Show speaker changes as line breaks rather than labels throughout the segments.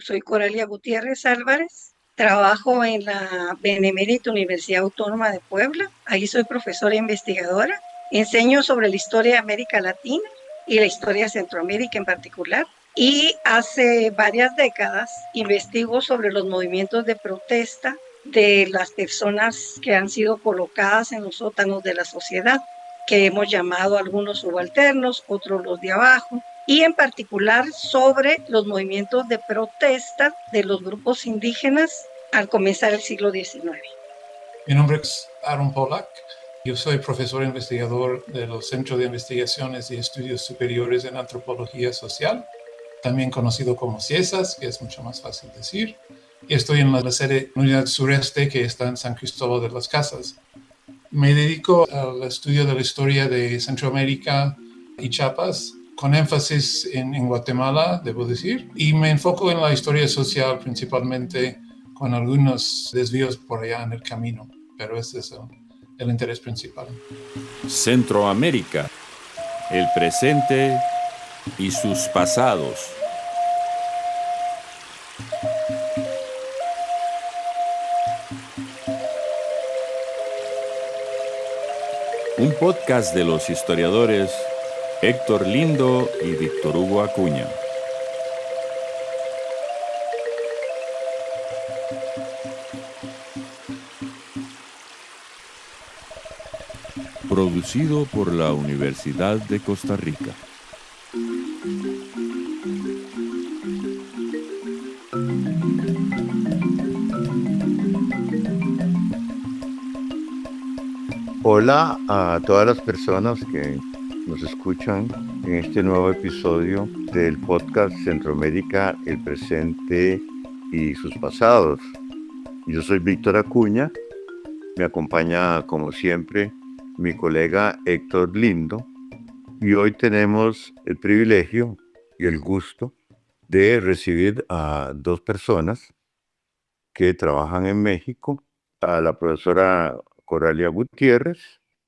Soy Coralia Gutiérrez Álvarez. Trabajo en la Benemérita Universidad Autónoma de Puebla. Ahí soy profesora e investigadora. Enseño sobre la historia de América Latina y la historia de Centroamérica en particular. Y hace varias décadas investigo sobre los movimientos de protesta de las personas que han sido colocadas en los sótanos de la sociedad, que hemos llamado algunos subalternos, otros los de abajo, y en particular sobre los movimientos de protesta de los grupos indígenas al comenzar el siglo XIX.
Mi nombre es Aaron Pollack. Yo soy profesor investigador de los Centros de Investigaciones y Estudios Superiores en Antropología Social, también conocido como CIESAS, que es mucho más fácil decir. Y estoy en la sede Unidad Sureste, que está en San Cristóbal de las Casas. Me dedico al estudio de la historia de Centroamérica y Chiapas, con énfasis en Guatemala, debo decir, y me enfoco en la historia social principalmente, con algunos desvíos por allá en el camino, pero ese es el interés principal.
Centroamérica, el presente y sus pasados. Un podcast de los historiadores Héctor Lindo y Víctor Hugo Acuña. Producido por la Universidad de Costa Rica.
Hola a todas las personas que nos escuchan en este nuevo episodio del podcast Centroamérica, el presente y sus pasados. Yo soy Víctor Acuña, me acompaña como siempre mi colega Héctor Lindo y hoy tenemos el privilegio y el gusto de recibir a dos personas que trabajan en México, a la profesora Coralia Gutiérrez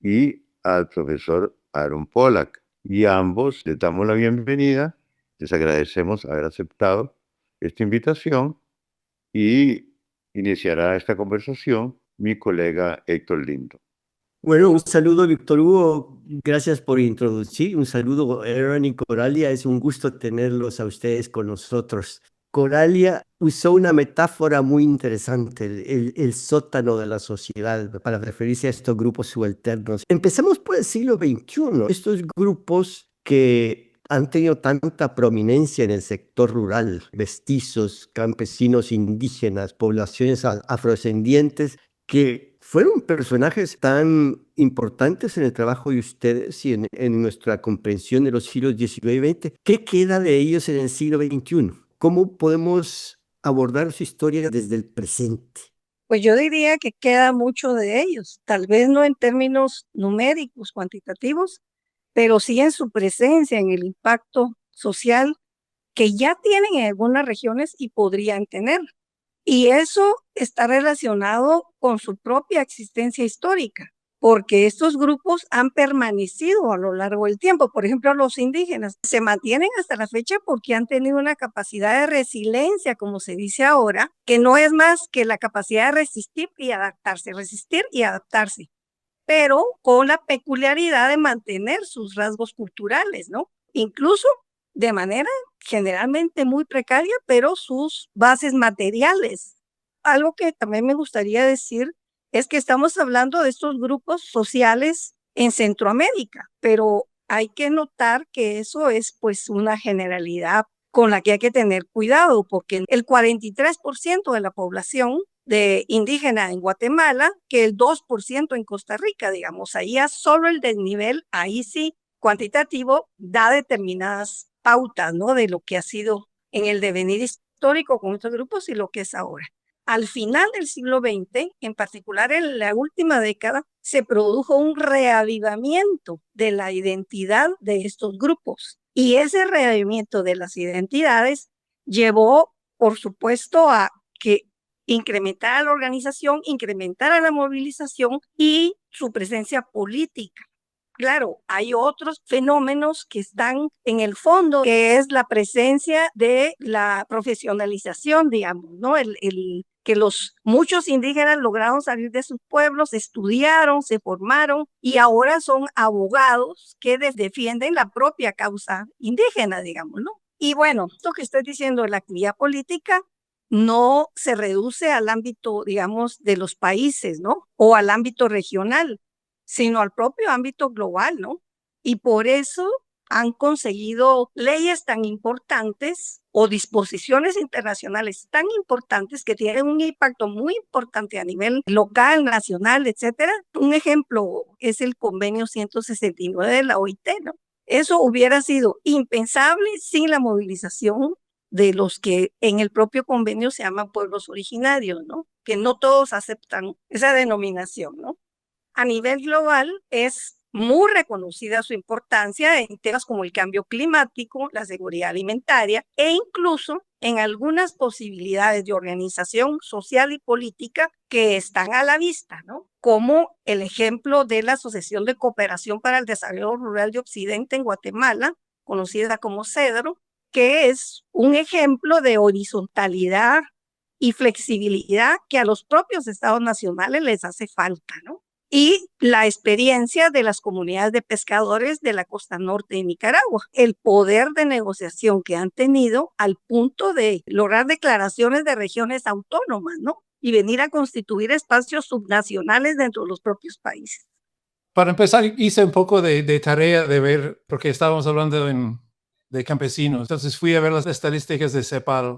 y al profesor Aaron Pollack. Y a ambos les damos la bienvenida, les agradecemos haber aceptado esta invitación y iniciará esta conversación mi colega Héctor Lindo.
Bueno, un saludo, Víctor Hugo. Gracias por introducir. Un saludo, Aaron y Coralia. Es un gusto tenerlos a ustedes con nosotros. Coralia usó una metáfora muy interesante, el sótano de la sociedad, para referirse a estos grupos subalternos. Empecemos por el siglo XXI. Estos grupos que han tenido tanta prominencia en el sector rural, mestizos, campesinos, indígenas, poblaciones afrodescendientes, que fueron personajes tan importantes en el trabajo de ustedes y en nuestra comprensión de los siglos XIX y XX. ¿Qué queda de ellos en el siglo XXI? ¿Cómo podemos abordar su historia desde el presente?
Pues yo diría que queda mucho de ellos, tal vez no en términos numéricos, cuantitativos, pero sí en su presencia, en el impacto social que ya tienen en algunas regiones y podrían tener. Y eso está relacionado con su propia existencia histórica, porque estos grupos han permanecido a lo largo del tiempo. Por ejemplo, los indígenas se mantienen hasta la fecha porque han tenido una capacidad de resiliencia, como se dice ahora, que no es más que la capacidad de resistir y adaptarse, pero con la peculiaridad de mantener sus rasgos culturales, ¿no? Incluso de manera generalmente muy precaria, pero sus bases materiales. Algo que también me gustaría decir es que estamos hablando de estos grupos sociales en Centroamérica, pero hay que notar que eso es pues una generalidad con la que hay que tener cuidado, porque el 43% de la población de indígena en Guatemala, que el 2% en Costa Rica, digamos, ahí ya solo el desnivel, ahí sí, cuantitativo, da determinadas pautas, ¿no? De lo que ha sido en el devenir histórico con estos grupos y lo que es ahora. Al final del siglo XX, en particular en la última década, se produjo un reavivamiento de la identidad de estos grupos. Y ese reavivamiento de las identidades llevó, por supuesto, a que incrementara la organización, incrementara la movilización y su presencia política. Claro, hay otros fenómenos que están en el fondo, que es la presencia de la profesionalización, digamos, ¿no? Que muchos indígenas lograron salir de sus pueblos, estudiaron, se formaron y ahora son abogados que defienden la propia causa indígena, digamos, ¿no? Y bueno, esto que estoy diciendo de la actividad política no se reduce al ámbito, digamos, de los países, ¿no? O al ámbito regional, sino al propio ámbito global, ¿no? Y por eso han conseguido leyes tan importantes o disposiciones internacionales tan importantes que tienen un impacto muy importante a nivel local, nacional, etcétera. Un ejemplo es el convenio 169 de la OIT, ¿no? Eso hubiera sido impensable sin la movilización de los que en el propio convenio se llaman pueblos originarios, ¿no? Que no todos aceptan esa denominación, ¿no? A nivel global es muy reconocida su importancia en temas como el cambio climático, la seguridad alimentaria e incluso en algunas posibilidades de organización social y política que están a la vista, ¿no? Como el ejemplo de la Asociación de Cooperación para el Desarrollo Rural de Occidente en Guatemala, conocida como CEDRO, que es un ejemplo de horizontalidad y flexibilidad que a los propios estados nacionales les hace falta, ¿no? Y la experiencia de las comunidades de pescadores de la costa norte de Nicaragua, el poder de negociación que han tenido al punto de lograr declaraciones de regiones autónomas, ¿no? Y venir a constituir espacios subnacionales dentro de los propios países.
Para empezar, hice un poco de tarea de ver, porque estábamos hablando de campesinos. Entonces fui a ver las estadísticas de CEPAL.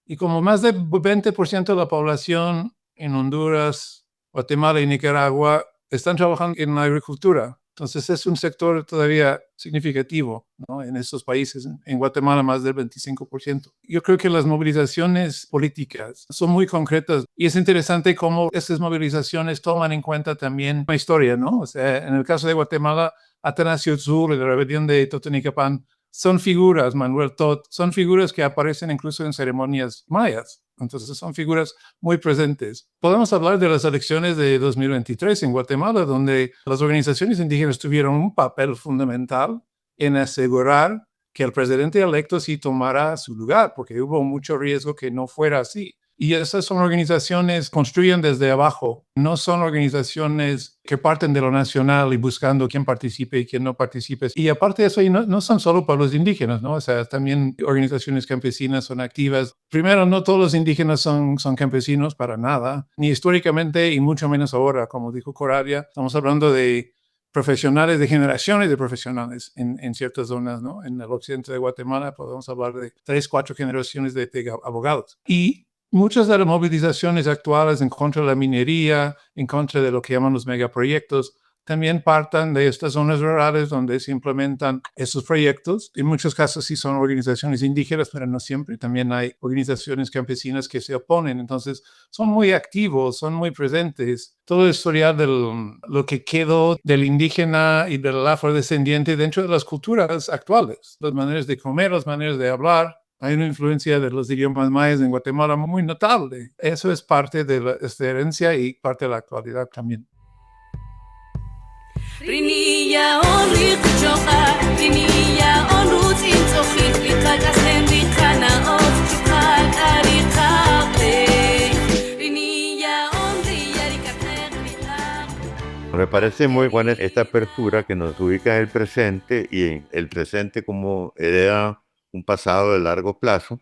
Y como más del 20% de la población en Honduras, Guatemala y Nicaragua están trabajando en la agricultura. Entonces es un sector todavía significativo, ¿no? En estos países. En Guatemala más del 25%. Yo creo que las movilizaciones políticas son muy concretas y es interesante cómo estas movilizaciones toman en cuenta también la historia, ¿no? O sea, en el caso de Guatemala, Atanasio Zur y la rebelión de Totonicapán son figuras, Manuel Tot, son figuras que aparecen incluso en ceremonias mayas. Entonces son figuras muy presentes. Podemos hablar de las elecciones de 2023 en Guatemala, donde las organizaciones indígenas tuvieron un papel fundamental en asegurar que el presidente electo sí tomara su lugar, porque hubo mucho riesgo que no fuera así. Y esas son organizaciones que construyen desde abajo, no son organizaciones que parten de lo nacional y buscando quién participe y quién no participe. Y aparte de eso, no son solo pueblos indígenas, ¿no? O sea, también organizaciones campesinas son activas. Primero, no todos los indígenas son campesinos para nada, ni históricamente y mucho menos ahora, como dijo Coralia. Estamos hablando de profesionales, de generaciones de profesionales en ciertas zonas, ¿no? En el occidente de Guatemala podemos hablar de 3, 4 generaciones de abogados. Y muchas de las movilizaciones actuales en contra de la minería, en contra de lo que llaman los megaproyectos, también partan de estas zonas rurales donde se implementan esos proyectos. En muchos casos sí son organizaciones indígenas, pero no siempre. También hay organizaciones campesinas que se oponen. Entonces son muy activos, son muy presentes. Todo el historial de lo que quedó del indígena y del afrodescendiente dentro de las culturas actuales, las maneras de comer, las maneras de hablar. Hay una influencia de los idiomas mayas en Guatemala muy notable. Eso es parte de esta herencia y parte de la actualidad también.
Me parece muy buena esta apertura que nos ubica en el presente y en el presente como hereda un pasado de largo plazo.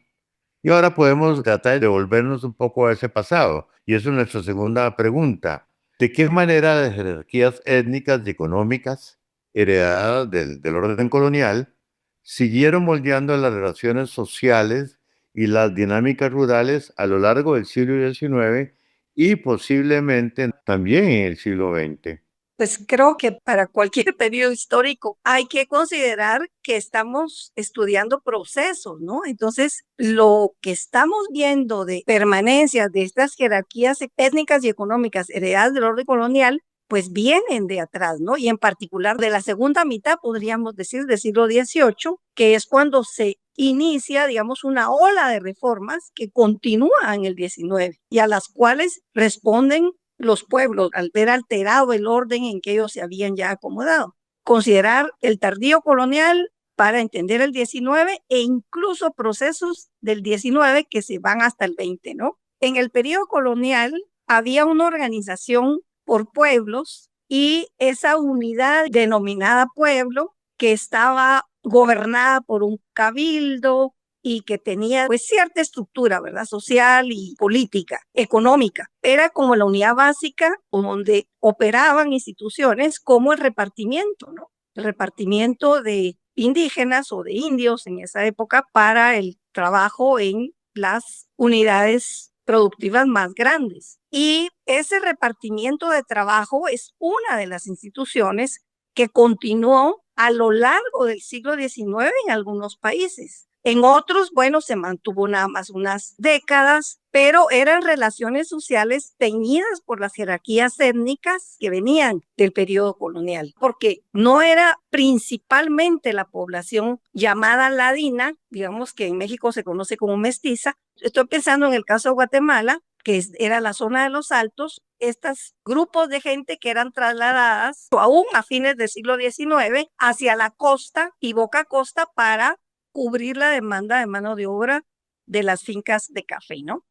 Y ahora podemos tratar de devolvernos un poco a ese pasado. Y eso es nuestra segunda pregunta. ¿De qué manera las jerarquías étnicas y económicas heredadas del orden colonial siguieron moldeando las relaciones sociales y las dinámicas rurales a lo largo del siglo XIX y posiblemente también en el siglo XX?
Pues creo que para cualquier periodo histórico hay que considerar que estamos estudiando procesos, ¿no? Entonces, lo que estamos viendo de permanencia de estas jerarquías étnicas y económicas heredadas del orden colonial, pues vienen de atrás, ¿no? Y en particular de la segunda mitad, podríamos decir, del siglo XVIII, que es cuando se inicia, digamos, una ola de reformas que continúa en el XIX y a las cuales responden los pueblos al ver alterado el orden en que ellos se habían ya acomodado. considerar el tardío colonial para entender el 19 e incluso procesos del 19 que se van hasta el 20, ¿no? En el periodo colonial había una organización por pueblos y esa unidad denominada pueblo que estaba gobernada por un cabildo y que tenía pues cierta estructura, ¿verdad? Social y política, económica. Era como la unidad básica donde operaban instituciones como el repartimiento, ¿no? El repartimiento de indígenas o de indios en esa época para el trabajo en las unidades productivas más grandes. Y ese repartimiento de trabajo es una de las instituciones que continuó a lo largo del siglo XIX en algunos países. En otros, bueno, se mantuvo nada más unas décadas, pero eran relaciones sociales teñidas por las jerarquías étnicas que venían del periodo colonial, porque no era principalmente la población llamada ladina, digamos que en México se conoce como mestiza. Estoy pensando en el caso de Guatemala, que era la zona de los Altos, estos grupos de gente que eran trasladadas aún a fines del siglo XIX hacia la costa y boca a costa para cubrir la demanda de mano de obra de las fincas de café, ¿no?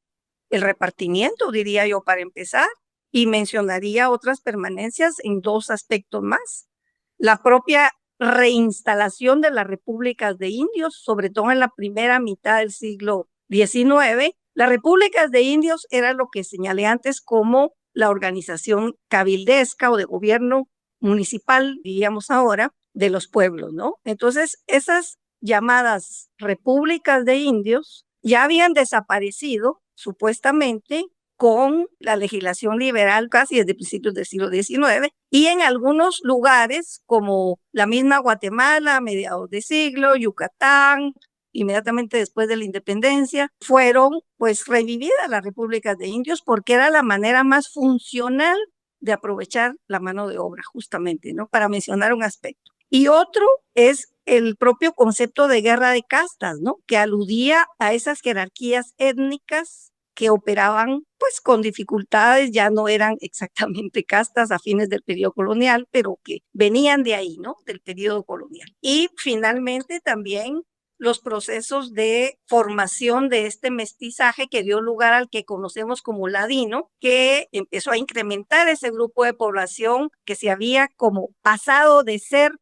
El repartimiento, diría yo, para empezar, y mencionaría otras permanencias en dos aspectos más. La propia reinstalación de las repúblicas de indios, sobre todo en la primera mitad del siglo XIX. Las repúblicas de indios era lo que señalé antes como la organización cabildesca o de gobierno municipal, diríamos ahora, de los pueblos, ¿no? Entonces, esas llamadas repúblicas de indios ya habían desaparecido supuestamente con la legislación liberal casi desde principios del siglo XIX, y en algunos lugares como la misma Guatemala a mediados de siglo, Yucatán, inmediatamente después de la independencia, fueron pues revividas las repúblicas de indios porque era la manera más funcional de aprovechar la mano de obra, justamente, ¿no? Para mencionar un aspecto. Y otro es el propio concepto de guerra de castas, ¿no? Que aludía a esas jerarquías étnicas que operaban pues con dificultades, ya no eran exactamente castas a fines del periodo colonial, pero que venían de ahí, ¿no? Del periodo colonial. Y finalmente también los procesos de formación de este mestizaje que dio lugar al que conocemos como ladino, que empezó a incrementar ese grupo de población que se había como pasado de ser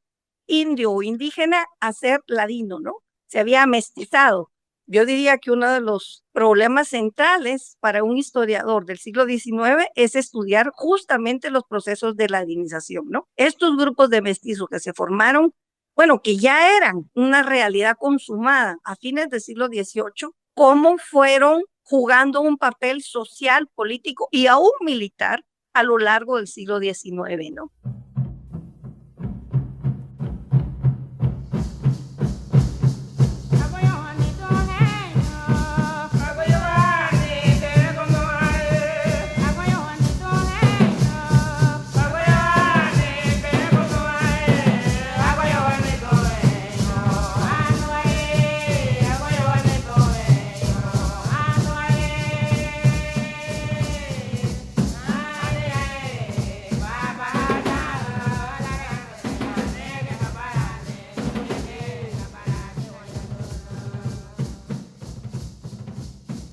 indio o indígena a ser ladino, ¿no? Se había mestizado. Yo diría que uno de los problemas centrales para un historiador del siglo XIX es estudiar justamente los procesos de ladinización, ¿no? Estos grupos de mestizos que se formaron, bueno, que ya eran una realidad consumada a fines del siglo XVIII, cómo fueron jugando un papel social, político y aún militar a lo largo del siglo XIX, ¿no?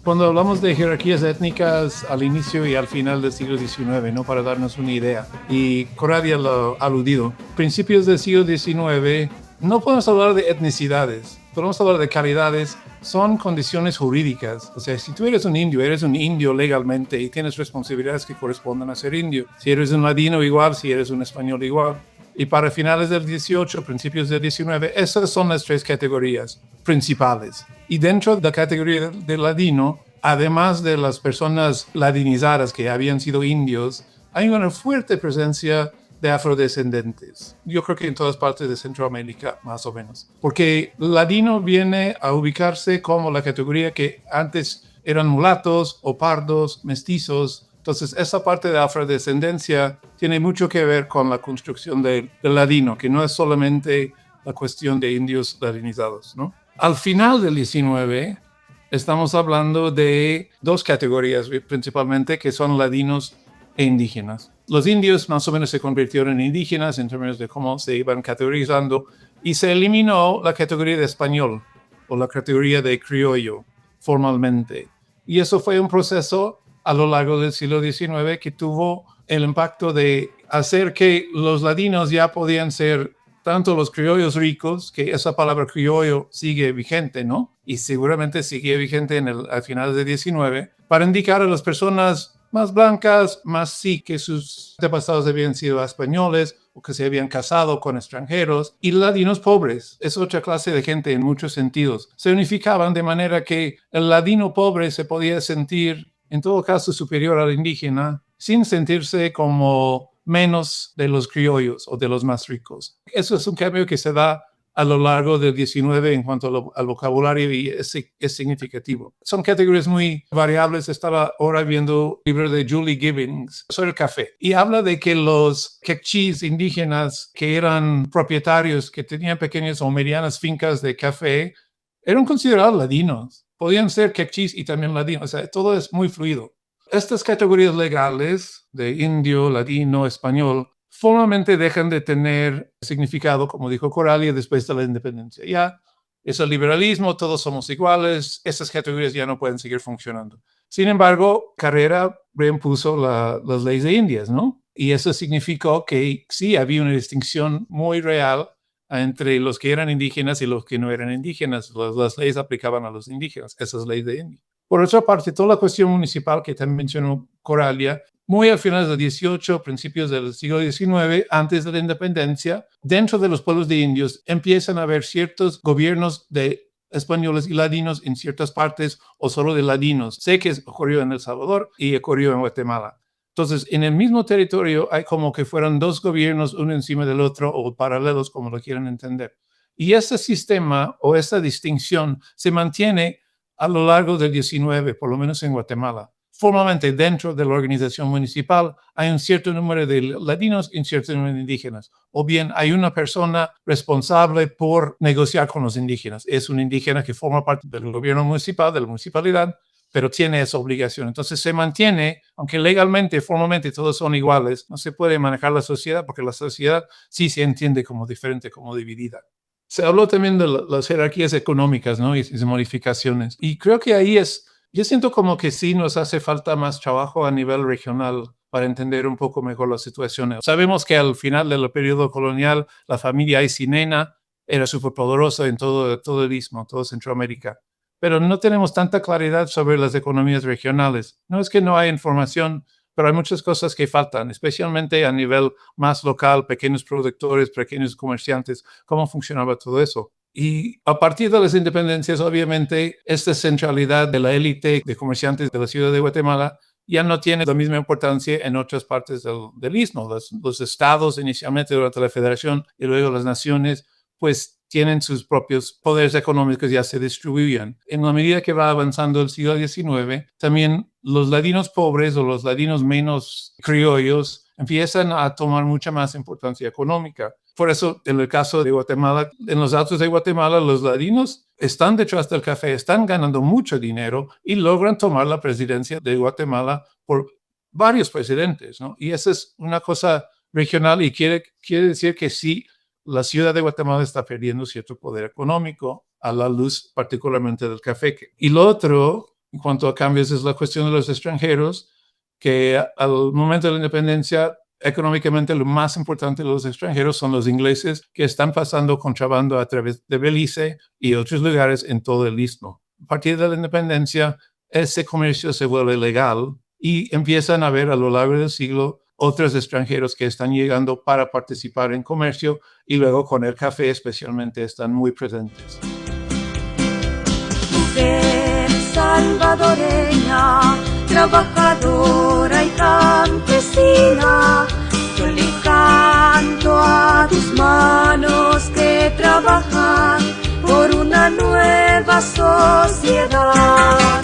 Cuando hablamos de jerarquías étnicas al inicio y al final del siglo XIX, ¿no? Para darnos una idea, y Coradia lo ha aludido, principios del siglo XIX, no podemos hablar de etnicidades, podemos hablar de calidades, son condiciones jurídicas. O sea, si tú eres un indio legalmente y tienes responsabilidades que corresponden a ser indio. Si eres un ladino, igual, si eres un español, igual. Y para finales del 18, principios del 19, esas son las tres categorías principales. Y dentro de la categoría de ladino, además de las personas ladinizadas que habían sido indios, hay una fuerte presencia de afrodescendentes. Yo creo que en todas partes de Centroamérica, más o menos. Porque ladino viene a ubicarse como la categoría que antes eran mulatos o pardos, mestizos. Entonces, esa parte de afrodescendencia tiene mucho que ver con la construcción del ladino, que no es solamente la cuestión de indios ladinizados, ¿no? Al final del 19, estamos hablando de dos categorías principalmente, que son ladinos e indígenas. Los indios más o menos se convirtieron en indígenas en términos de cómo se iban categorizando y se eliminó la categoría de español o la categoría de criollo formalmente. Y eso fue un proceso a lo largo del siglo XIX que tuvo el impacto de hacer que los ladinos ya podían ser tanto los criollos ricos, que esa palabra criollo sigue vigente, ¿no? Y seguramente sigue vigente al final del XIX, para indicar a las personas más blancas, más sí que sus antepasados habían sido españoles o que se habían casado con extranjeros, y ladinos pobres. Es otra clase de gente en muchos sentidos. Se unificaban de manera que el ladino pobre se podía sentir, en todo caso, superior al indígena, sin sentirse como menos de los criollos o de los más ricos. Eso es un cambio que se da a lo largo del XIX en cuanto al vocabulario y es significativo. Son categorías muy variables. Estaba ahora viendo el libro de Julie Gibbons sobre el café y habla de que los quechís indígenas que eran propietarios, que tenían pequeñas o medianas fincas de café, eran considerados ladinos. Podían ser quechís y también ladinos. O sea, todo es muy fluido. Estas categorías legales de indio, ladino, español, formalmente dejan de tener significado, como dijo Coralia, después de la independencia. Ya es el liberalismo, todos somos iguales, esas categorías ya no pueden seguir funcionando. Sin embargo, Carrera reimpuso las leyes de Indias, ¿no? Y eso significó que sí había una distinción muy real entre los que eran indígenas y los que no eran indígenas. Las leyes aplicaban a los indígenas, esas leyes de India. Por otra parte, toda la cuestión municipal que también mencionó Coralia, muy al final del XVIII, principios del siglo XIX, antes de la independencia, dentro de los pueblos de indios empiezan a haber ciertos gobiernos de españoles y ladinos en ciertas partes o solo de ladinos. Sé que ocurrió en El Salvador y ocurrió en Guatemala. Entonces, en el mismo territorio hay como que fueran dos gobiernos, uno encima del otro o paralelos, como lo quieran entender. Y ese sistema o esa distinción se mantiene a lo largo del XIX, por lo menos en Guatemala. Formalmente, dentro de la organización municipal, hay un cierto número de ladinos y un cierto número de indígenas. O bien hay una persona responsable por negociar con los indígenas. Es un indígena que forma parte del gobierno municipal, de la municipalidad, pero tiene esa obligación. Entonces se mantiene, aunque legalmente, formalmente todos son iguales, no se puede manejar la sociedad porque la sociedad sí se entiende como diferente, como dividida. Se habló también de las jerarquías económicas, ¿no? Y sus modificaciones. Y creo que ahí yo siento como que sí nos hace falta más trabajo a nivel regional para entender un poco mejor la situación. Sabemos que al final del periodo colonial, la familia aycinena era superpoderosa en todo el istmo, todo Centroamérica. Pero no tenemos tanta claridad sobre las economías regionales. No es que no haya información, pero hay muchas cosas que faltan, especialmente a nivel más local, pequeños productores, pequeños comerciantes, cómo funcionaba todo eso. Y a partir de las independencias, obviamente, esta centralidad de la élite de comerciantes de la ciudad de Guatemala ya no tiene la misma importancia en otras partes del istmo. Los estados inicialmente durante la federación y luego las naciones, pues tienen sus propios poderes económicos, ya se distribuyen. En la medida que va avanzando el siglo XIX, también los ladinos pobres o los ladinos menos criollos empiezan a tomar mucha más importancia económica. Por eso, en el caso de Guatemala, en los altos de Guatemala, los ladinos están detrás del café, están ganando mucho dinero y logran tomar la presidencia de Guatemala por varios presidentes, ¿no? Y esa es una cosa regional y quiere decir que sí, la ciudad de Guatemala está perdiendo cierto poder económico a la luz particularmente del café. Y lo otro, en cuanto a cambios, es la cuestión de los extranjeros, que al momento de la independencia, económicamente lo más importante de los extranjeros son los ingleses que están pasando contrabando a través de Belice y otros lugares en todo el istmo. A partir de la independencia, ese comercio se vuelve legal y empiezan a haber a lo largo del siglo otros extranjeros que están llegando para participar en comercio y luego con el café especialmente están muy presentes.
Mujer salvadoreña, trabajadora y campesina, yo le canto a tus manos que trabajan por una nueva sociedad.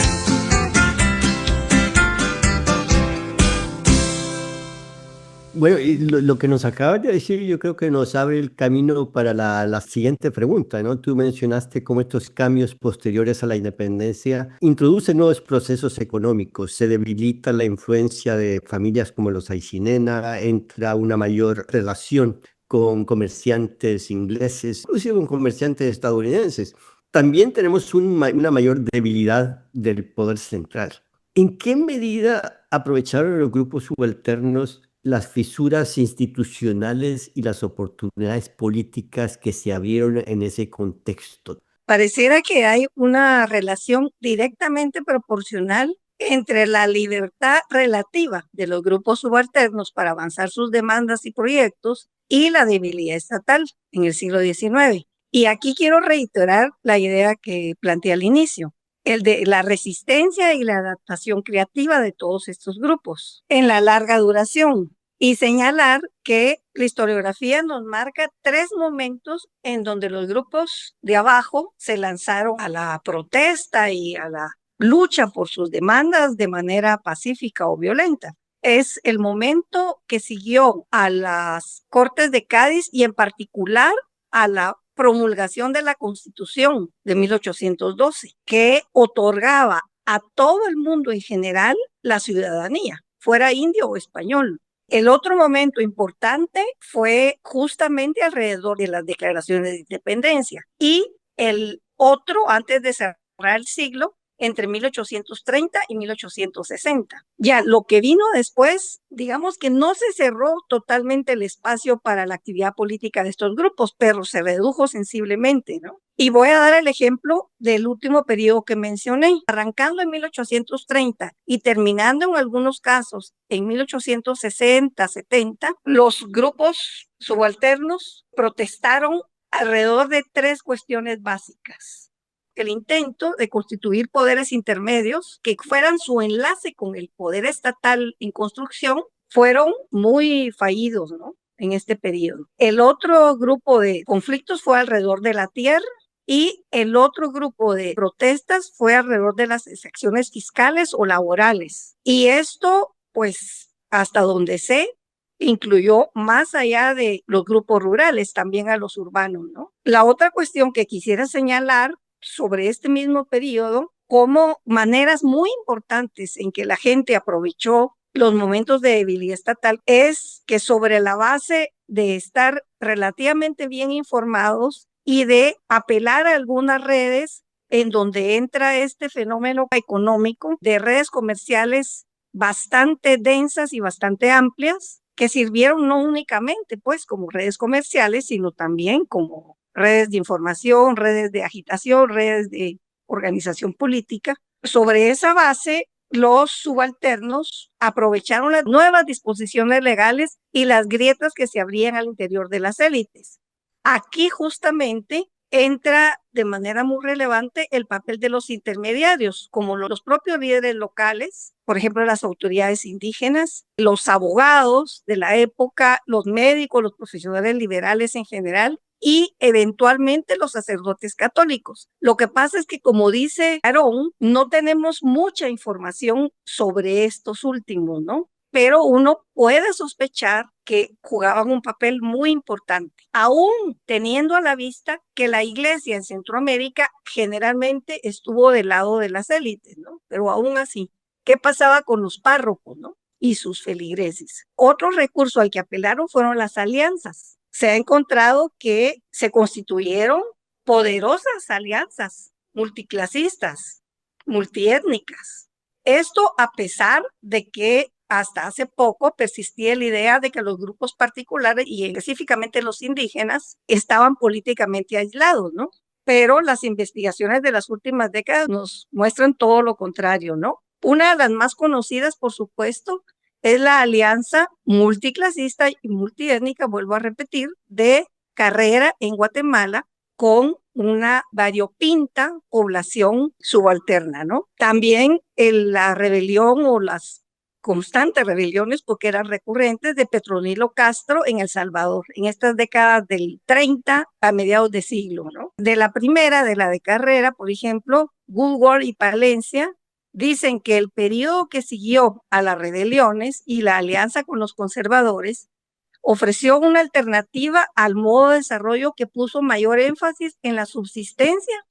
Bueno, y lo que nos acabas de decir, yo creo que nos abre el camino para la siguiente pregunta, ¿no? Tú mencionaste cómo estos cambios posteriores a la independencia introducen nuevos procesos económicos, se debilita la influencia de familias como los Aycinena, entra una mayor relación con comerciantes ingleses, inclusive con comerciantes estadounidenses. También tenemos una mayor debilidad del poder central. ¿En qué medida aprovecharon los grupos subalternos las fisuras institucionales y las oportunidades políticas que se abrieron en ese contexto?
Pareciera que hay una relación directamente proporcional entre la libertad relativa de los grupos subalternos para avanzar sus demandas y proyectos y la debilidad estatal en el siglo XIX. Y aquí quiero reiterar la idea que planteé al inicio, el de la resistencia y la adaptación creativa de todos estos grupos en la larga duración. Y señalar que la historiografía nos marca 3 momentos en donde los grupos de abajo se lanzaron a la protesta y a la lucha por sus demandas de manera pacífica o violenta. Es el momento que siguió a las Cortes de Cádiz y en particular a la promulgación de la Constitución de 1812, que otorgaba a todo el mundo en general la ciudadanía, fuera indio o español. El otro momento importante fue justamente alrededor de las declaraciones de independencia y el otro antes de cerrar el siglo entre 1830 y 1860. Ya lo que vino después, digamos que no se cerró totalmente el espacio para la actividad política de estos grupos, pero se redujo sensiblemente, ¿no? Y voy a dar el ejemplo del último periodo que mencioné, arrancando en 1830 y terminando en algunos casos en 1860, 70, los grupos subalternos protestaron alrededor de 3 cuestiones básicas. El intento de constituir poderes intermedios que fueran su enlace con el poder estatal en construcción fueron muy fallidos, ¿no? En este periodo. El otro grupo de conflictos fue alrededor de la tierra y el otro grupo de protestas fue alrededor de las exacciones fiscales o laborales. Y esto, pues, hasta donde sé, incluyó más allá de los grupos rurales, también a los urbanos, ¿no? La otra cuestión que quisiera señalar sobre este mismo periodo como maneras muy importantes en que la gente aprovechó los momentos de debilidad estatal es que sobre la base de estar relativamente bien informados y de apelar a algunas redes en donde entra este fenómeno económico de redes comerciales bastante densas y bastante amplias que sirvieron no únicamente pues como redes comerciales, sino también como redes de información, redes de agitación, redes de organización política. Sobre esa base, los subalternos aprovecharon las nuevas disposiciones legales y las grietas que se abrían al interior de las élites. Aquí justamente entra de manera muy relevante el papel de los intermediarios, como los propios líderes locales, por ejemplo, las autoridades indígenas, los abogados de la época, los médicos, los profesionales liberales en general, y eventualmente los sacerdotes católicos. Lo que pasa es que, como dice Aarón, no tenemos mucha información sobre estos últimos, ¿no? Pero uno puede sospechar que jugaban un papel muy importante, aún teniendo a la vista que la iglesia en Centroamérica generalmente estuvo del lado de las élites, ¿no? Pero aún así, ¿qué pasaba con los párrocos, ¿no? Y sus feligreses? Otro recurso al que apelaron fueron las alianzas. Se ha encontrado que se constituyeron poderosas alianzas multiclasistas, multiétnicas. Esto a pesar de que hasta hace poco persistía la idea de que los grupos particulares y específicamente los indígenas estaban políticamente aislados, ¿no? Pero las investigaciones de las últimas décadas nos muestran todo lo contrario, ¿no? Una de las más conocidas, por supuesto, es la alianza multiclasista y multiétnica, vuelvo a repetir, de Carrera en Guatemala con una variopinta población subalterna, ¿no? También la rebelión o las constantes rebeliones, porque eran recurrentes, de Petronilo Castro en El Salvador, en estas décadas del 30 a mediados de siglo, ¿no? De la primera, de la de Carrera, por ejemplo, Woodward y Palencia Dicen que el periodo que siguió a las rebeliones y la alianza con los conservadores ofreció una alternativa al modo de desarrollo que puso mayor énfasis en la subsistencia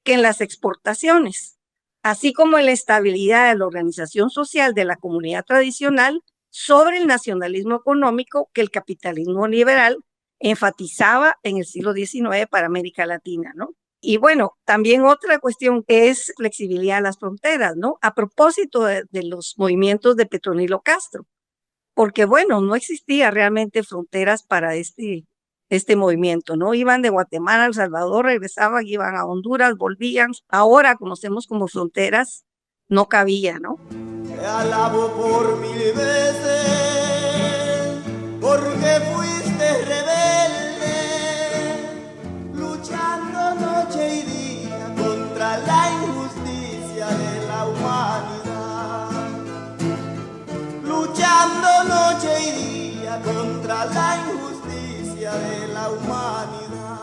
que en las exportaciones, así como en la estabilidad de la organización social de la comunidad tradicional sobre el nacionalismo económico que el capitalismo liberal enfatizaba en el siglo XIX para América Latina, ¿no? Y bueno, también otra cuestión es flexibilidad de las fronteras, ¿no? A propósito de los movimientos de Petronilo Castro, porque bueno, no existía realmente fronteras para este movimiento, ¿no? Iban de Guatemala a El Salvador, regresaban, iban a Honduras, volvían. Ahora conocemos como fronteras, no cabía, ¿no?
Te alabo por 1000 veces, porque fuiste rebelde, luchando noche y día contra la injusticia de la humanidad. Luchando noche y día contra la injusticia de la humanidad.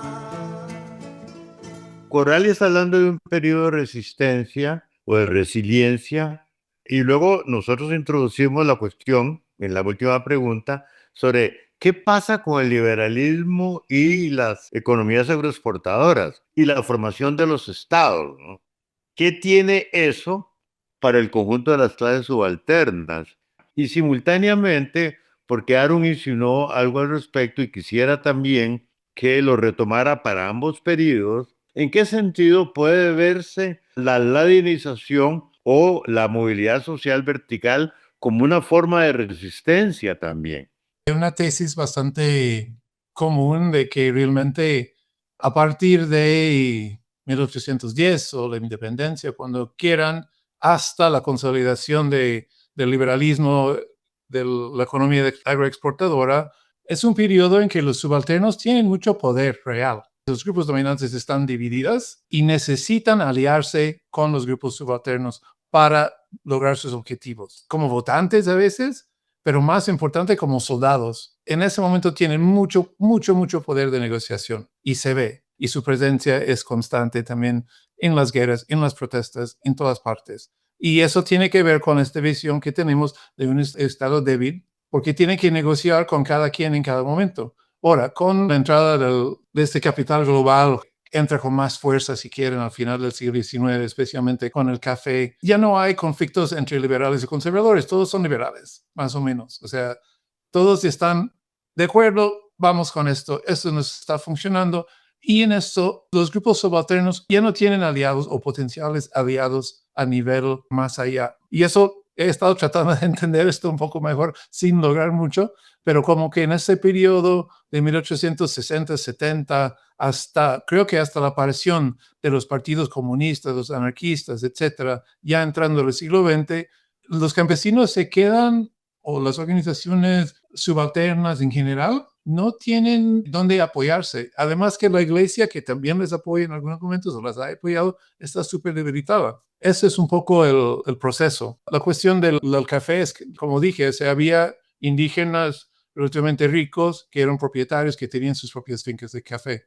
Coralia está hablando de un periodo de resistencia o de resiliencia, y luego nosotros introducimos la cuestión en la última pregunta sobre qué pasa con el liberalismo y las economías agroexportadoras y la formación de los estados, ¿no? ¿Qué tiene eso para el conjunto de las clases subalternas? Y simultáneamente, porque Aaron insinuó algo al respecto y quisiera también que lo retomara para ambos periodos, ¿en qué sentido puede verse la ladinización o la movilidad social vertical como una forma de resistencia también?
Hay una tesis bastante común de que realmente a partir de 1810 o la independencia, cuando quieran, hasta la consolidación del liberalismo de la economía agroexportadora, es un periodo en que los subalternos tienen mucho poder real. Los grupos dominantes están divididos y necesitan aliarse con los grupos subalternos para lograr sus objetivos. Como votantes a veces, pero más importante como soldados. En ese momento tienen mucho poder de negociación y se ve. Y su presencia es constante también en las guerras, en las protestas, en todas partes. Y eso tiene que ver con esta visión que tenemos de un Estado débil, porque tiene que negociar con cada quien en cada momento. Ahora, con la entrada de este capital global, entra con más fuerza, si quieren, al final del siglo XIX, especialmente con el café. Ya no hay conflictos entre liberales y conservadores, todos son liberales, más o menos. O sea, todos están de acuerdo, vamos con esto nos está funcionando. Y en esto, los grupos subalternos ya no tienen aliados o potenciales aliados a nivel más allá. Y eso he estado tratando de entender esto un poco mejor sin lograr mucho, pero como que en ese periodo de 1860, 70, creo que hasta la aparición de los partidos comunistas, los anarquistas, etcétera, ya entrando en el siglo XX, los campesinos se quedan, o las organizaciones subalternas en general, no tienen dónde apoyarse. Además que la iglesia, que también les apoya en algunos momentos o las ha apoyado, está súper debilitada. Ese es un poco el proceso. La cuestión del café es, como dije, había indígenas relativamente ricos que eran propietarios, que tenían sus propias fincas de café.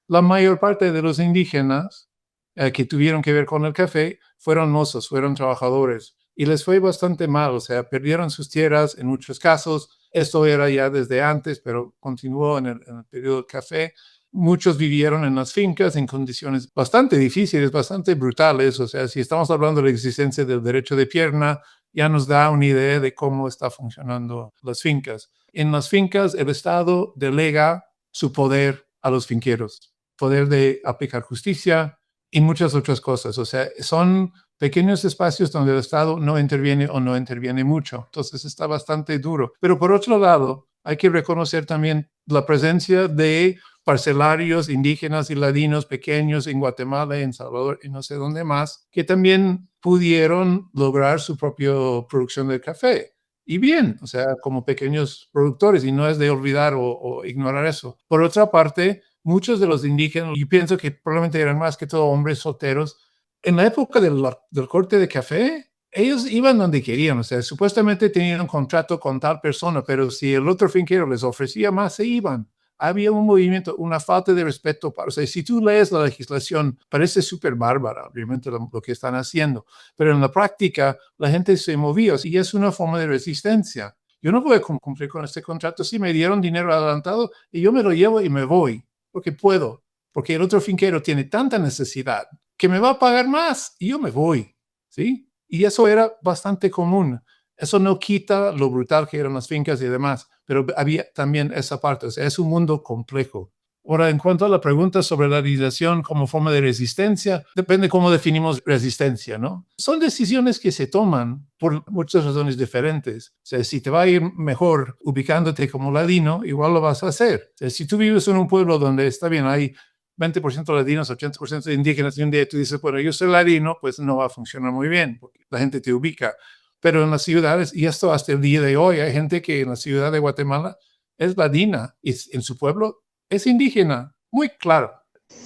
La mayor parte de los indígenas que tuvieron que ver con el café fueron mozos, fueron trabajadores, y les fue bastante mal, o sea, perdieron sus tierras en muchos casos. Esto era ya desde antes, pero continuó en el periodo del café. Muchos vivieron en las fincas en condiciones bastante difíciles, bastante brutales. O sea, si estamos hablando de la existencia del derecho de pierna, ya nos da una idea de cómo está funcionando las fincas. En las fincas, el Estado delega su poder a los finqueros, poder de aplicar justicia y muchas otras cosas. O sea, son pequeños espacios donde el Estado no interviene o no interviene mucho. Entonces está bastante duro. Pero por otro lado, hay que reconocer también la presencia de parcelarios indígenas y ladinos pequeños en Guatemala, en Salvador y no sé dónde más, que también pudieron lograr su propia producción de café. Y bien, o sea, como pequeños productores, y no es de olvidar o ignorar eso. Por otra parte, muchos de los indígenas, y pienso que probablemente eran más que todo hombres solteros, en la época del corte de café, ellos iban donde querían, o sea, supuestamente tenían un contrato con tal persona, pero si el otro finquero les ofrecía más, se iban. había un movimiento, una falta de respeto. O sea, si tú lees la legislación, parece súper bárbara, obviamente, lo que están haciendo, pero en la práctica la gente se movía y es una forma de resistencia. Yo no voy a cumplir con este contrato si me dieron dinero adelantado y yo me lo llevo y me voy, porque puedo, porque el otro finquero tiene tanta necesidad que me va a pagar más y yo me voy, ¿sí? Y eso era bastante común. Eso no quita lo brutal que eran las fincas y demás, pero había también esa parte. O sea, es un mundo complejo. Ahora, en cuanto a la pregunta sobre la legislación como forma de resistencia, depende cómo definimos resistencia, ¿no? Son decisiones que se toman por muchas razones diferentes. O sea, si te va a ir mejor ubicándote como ladino, igual lo vas a hacer. O sea, si tú vives en un pueblo donde está bien, hay 20% ladinos, 80% de indígenas, y un día tú dices, bueno, yo soy ladino, pues no va a funcionar muy bien, porque la gente te ubica. Pero en las ciudades, y esto hasta el día de hoy, hay gente que en la ciudad de Guatemala es ladina y en su pueblo es indígena, muy claro.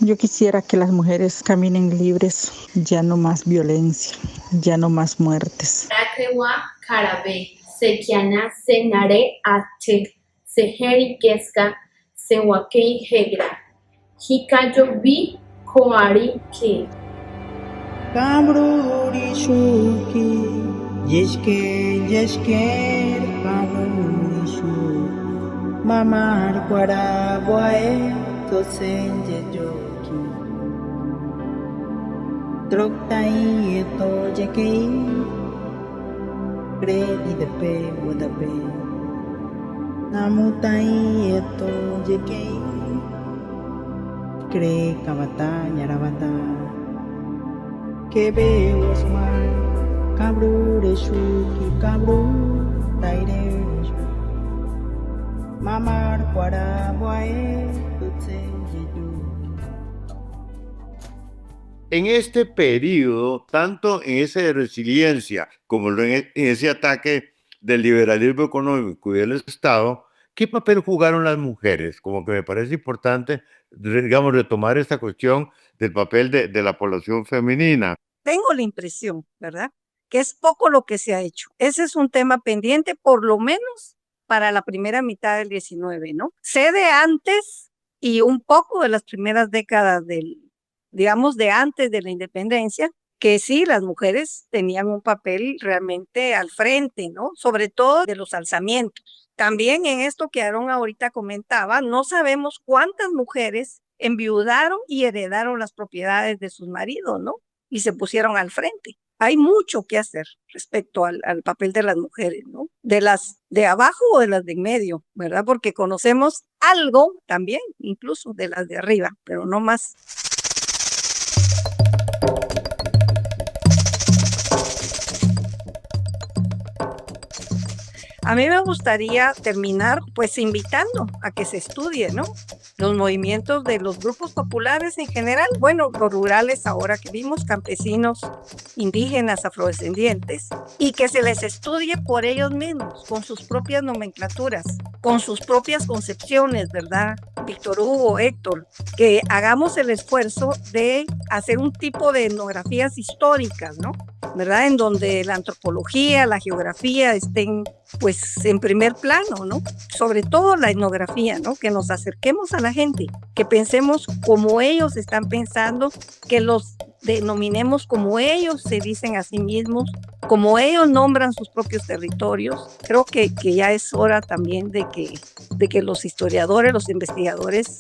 Yo quisiera que las mujeres caminen libres, ya no más violencia, ya no más muertes.
Rakrewa Karabe, Sekiana Senare Ate, Seheri Keska, Sewakei Hegra, Hikayo Bi Koari Ke.
Kamruri Shuki, Yeshke, Kamruri Shuki, Mamar Guarabuae, Tosenje Joki, Troktai Eto Jekei, Kredi de Pe, Wadape, Namutai Eto Jekei, Kre Kabata, Yarabata, Kebe Osman, Kabru Reshuki, Kabru, Taire Reshuki, Mamar Guarabuae, Tutsenje Joki.
En este periodo, tanto en ese de resiliencia como en ese ataque del liberalismo económico y del Estado, ¿qué papel jugaron las mujeres? Como que me parece importante, digamos, retomar esta cuestión del papel de la población femenina.
Tengo la impresión, ¿verdad?, que es poco lo que se ha hecho. Ese es un tema pendiente, por lo menos para la primera mitad del 19, ¿no? Sé de antes y un poco de las primeras décadas digamos, de antes de la independencia, que sí, las mujeres tenían un papel realmente al frente, ¿no? Sobre todo de los alzamientos. También en esto que Aaron ahorita comentaba, no sabemos cuántas mujeres enviudaron y heredaron las propiedades de sus maridos, ¿no? Y se pusieron al frente. Hay mucho que hacer respecto al papel de las mujeres, ¿no? De las de abajo o de las de en medio, ¿verdad? Porque conocemos algo también, incluso de las de arriba, pero no más. A mí me gustaría terminar pues invitando a que se estudie, ¿no?, los movimientos de los grupos populares en general, bueno, los rurales ahora que vimos, campesinos, indígenas, afrodescendientes, y que se les estudie por ellos mismos, con sus propias nomenclaturas, con sus propias concepciones, ¿verdad? Víctor Hugo, Héctor, que hagamos el esfuerzo de hacer un tipo de etnografías históricas, ¿no?, ¿verdad?, en donde la antropología, la geografía estén pues en primer plano, ¿no? Sobre todo la etnografía, ¿no? Que nos acerquemos a la gente, que pensemos como ellos están pensando, que los denominemos como ellos se dicen a sí mismos, como ellos nombran sus propios territorios. Creo que ya es hora también de que los historiadores, los investigadores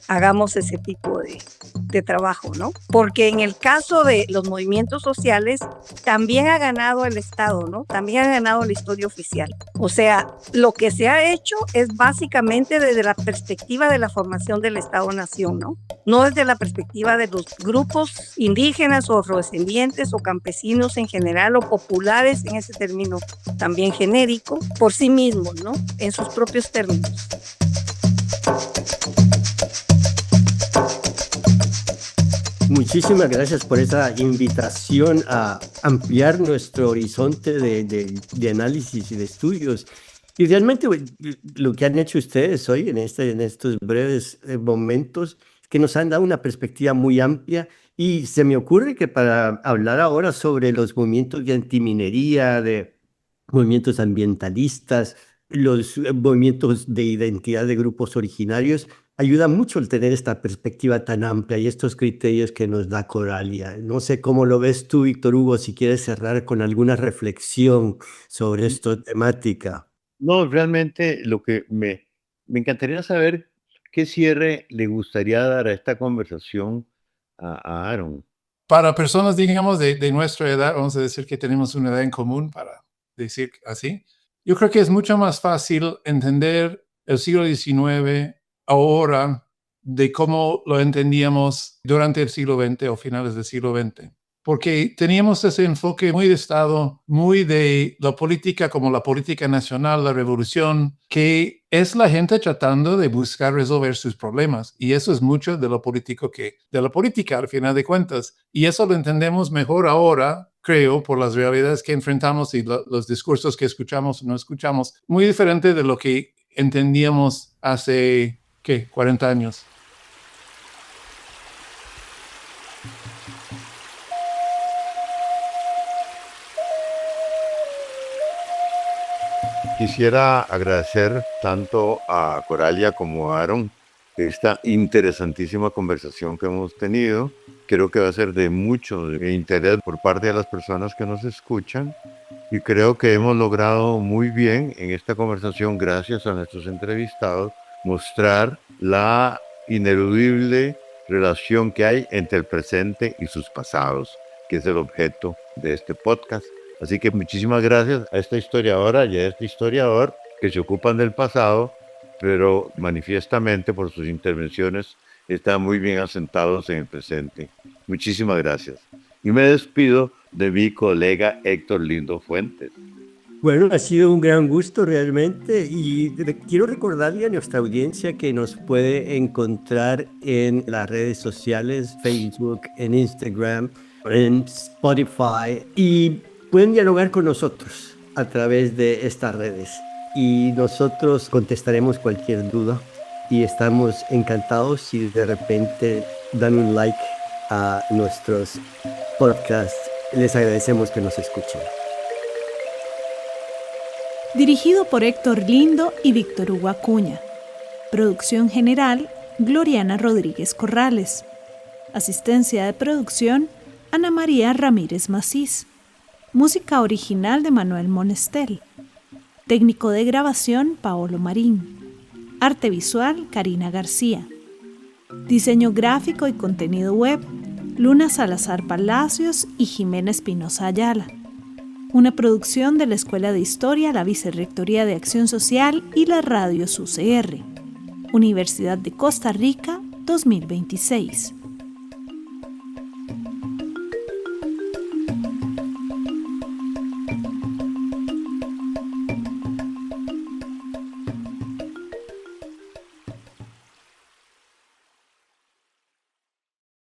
hagamos ese tipo de trabajo, ¿no? Porque en el caso de los movimientos sociales también ha ganado el Estado, ¿no? También ha ganado la historia oficial. O sea, lo que se ha hecho es básicamente desde la perspectiva de la formación del Estado-Nación, ¿no? No desde la perspectiva de los grupos indígenas o afrodescendientes o campesinos en general o populares en ese término también genérico, por sí mismos, ¿no? En sus propios términos.
Muchísimas gracias por esa invitación a ampliar nuestro horizonte de análisis y de estudios. Y realmente lo que han hecho ustedes hoy en estos breves momentos, que nos han dado una perspectiva muy amplia, y se me ocurre que para hablar ahora sobre los movimientos de antiminería, de movimientos ambientalistas, los movimientos de identidad de grupos originarios, ayuda mucho el tener esta perspectiva tan amplia y estos criterios que nos da Coralia. No sé cómo lo ves tú, Víctor Hugo, si quieres cerrar con alguna reflexión sobre esta temática.
No, realmente lo que me encantaría saber qué cierre le gustaría dar a esta conversación a Aaron.
Para personas, digamos, de nuestra edad, vamos a decir que tenemos una edad en común, para decir así, yo creo que es mucho más fácil entender el siglo XIX ahora de cómo lo entendíamos durante el siglo XX o finales del siglo XX. Porque teníamos ese enfoque muy de Estado, muy de la política como la política nacional, la revolución, que es la gente tratando de buscar resolver sus problemas. Y eso es mucho de lo político de la política al final de cuentas. Y eso lo entendemos mejor ahora, creo, por las realidades que enfrentamos y los discursos que escuchamos o no escuchamos. Muy diferente de lo que entendíamos hace, 40 años.
Quisiera agradecer tanto a Coralia como a Aaron esta interesantísima conversación que hemos tenido. Creo que va a ser de mucho interés por parte de las personas que nos escuchan y creo que hemos logrado muy bien en esta conversación, gracias a nuestros entrevistados, mostrar la ineludible relación que hay entre el presente y sus pasados, que es el objeto de este podcast. Así que muchísimas gracias a esta historiadora y a este historiador que se ocupan del pasado, pero manifiestamente por sus intervenciones están muy bien asentados en el presente. Muchísimas gracias. Y me despido de mi colega Héctor Lindo Fuentes.
Bueno, ha sido un gran gusto realmente y quiero recordarle a nuestra audiencia que nos puede encontrar en las redes sociales, Facebook, en Instagram, en Spotify y pueden dialogar con nosotros a través de estas redes y nosotros contestaremos cualquier duda y estamos encantados si de repente dan un like a nuestros podcasts. Les agradecemos que nos escuchen.
Dirigido por Héctor Lindo y Víctor Hugo Acuña. Producción general, Gloriana Rodríguez Corrales. Asistencia de producción, Ana María Ramírez Macís. Música original de Manuel Monestel. Técnico de grabación, Paolo Marín. Arte visual, Karina García. Diseño gráfico y contenido web, Luna Salazar Palacios y Jimena Espinosa Ayala. Una producción de la Escuela de Historia, la Vicerrectoría de Acción Social y la Radio SUCR. Universidad de Costa Rica, 2026.